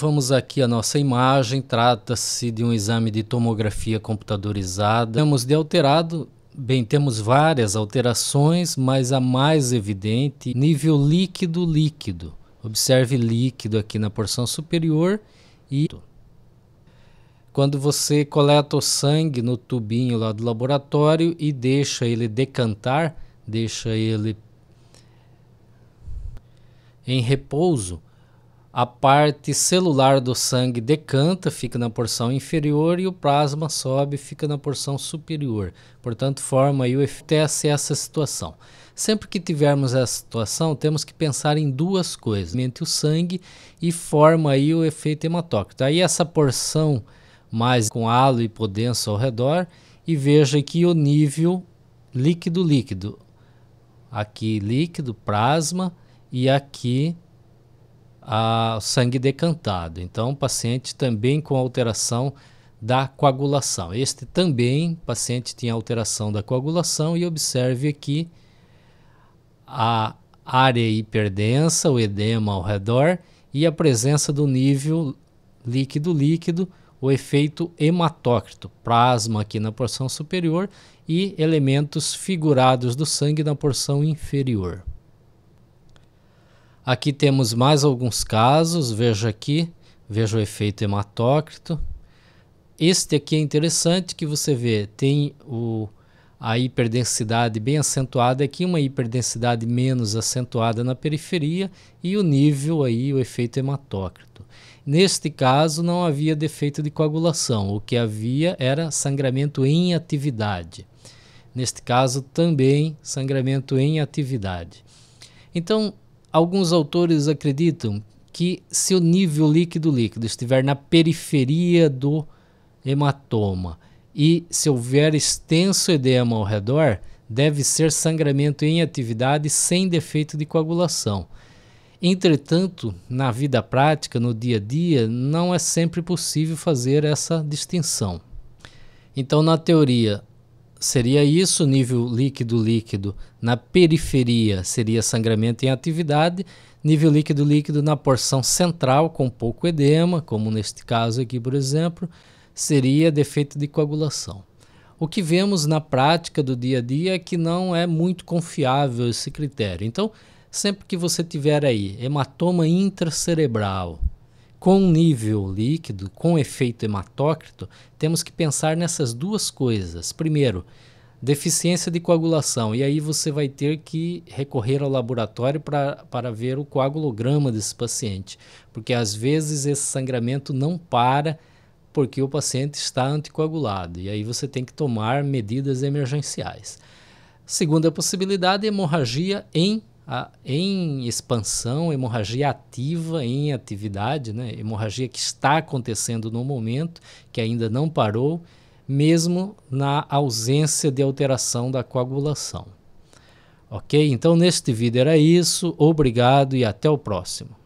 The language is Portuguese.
vamos aqui a nossa imagem, trata-se de um exame de tomografia computadorizada. Temos de alterado, bem, temos várias alterações, mas a mais evidente, nível líquido. Observe líquido aqui na porção superior e quando você coleta o sangue no tubinho lá do laboratório e deixa ele decantar, deixa ele em repouso, a parte celular do sangue decanta, fica na porção inferior, e o plasma sobe, fica na porção superior. Portanto, forma aí o efeito. Essa situação. Sempre que tivermos essa situação, temos que pensar em duas coisas. O sangue e forma aí o efeito hematócrito. Aí essa porção mais com halo hipodenso ao redor, e veja aqui o nível líquido. Aqui líquido, plasma, e aqui o sangue decantado. Então, paciente também com alteração da coagulação. Este também, paciente tinha alteração da coagulação, e observe aqui a área hiperdensa, o edema ao redor, e a presença do nível líquido, o efeito hematócrito, plasma aqui na porção superior e elementos figurados do sangue na porção inferior. Aqui temos mais alguns casos, veja aqui, veja o efeito hematócrito. Este aqui é interessante, que você vê, tem a hiperdensidade bem acentuada aqui, uma hiperdensidade menos acentuada na periferia, e o nível aí, o efeito hematócrito. Neste caso não havia defeito de coagulação, o que havia era sangramento em atividade. Neste caso também sangramento em atividade. Então, alguns autores acreditam que se o nível líquido estiver na periferia do hematoma e se houver extenso edema ao redor, deve ser sangramento em atividade sem defeito de coagulação. Entretanto, na vida prática, no dia a dia, não é sempre possível fazer essa distinção. Então, na teoria, seria isso, nível líquido na periferia seria sangramento em atividade, nível líquido na porção central com pouco edema, como neste caso aqui, por exemplo, seria defeito de coagulação. O que vemos na prática do dia a dia é que não é muito confiável esse critério. Então, sempre que você tiver aí hematoma intracerebral com nível líquido, com efeito hematócrito, temos que pensar nessas duas coisas. Primeiro, deficiência de coagulação, e aí você vai ter que recorrer ao laboratório para ver o coagulograma desse paciente, porque às vezes esse sangramento não para porque o paciente está anticoagulado, e aí você tem que tomar medidas emergenciais. Segunda possibilidade, hemorragia em expansão, hemorragia ativa em atividade, né? Hemorragia que está acontecendo no momento, que ainda não parou, mesmo na ausência de alteração da coagulação. Ok? Então, neste vídeo era isso. Obrigado e até o próximo.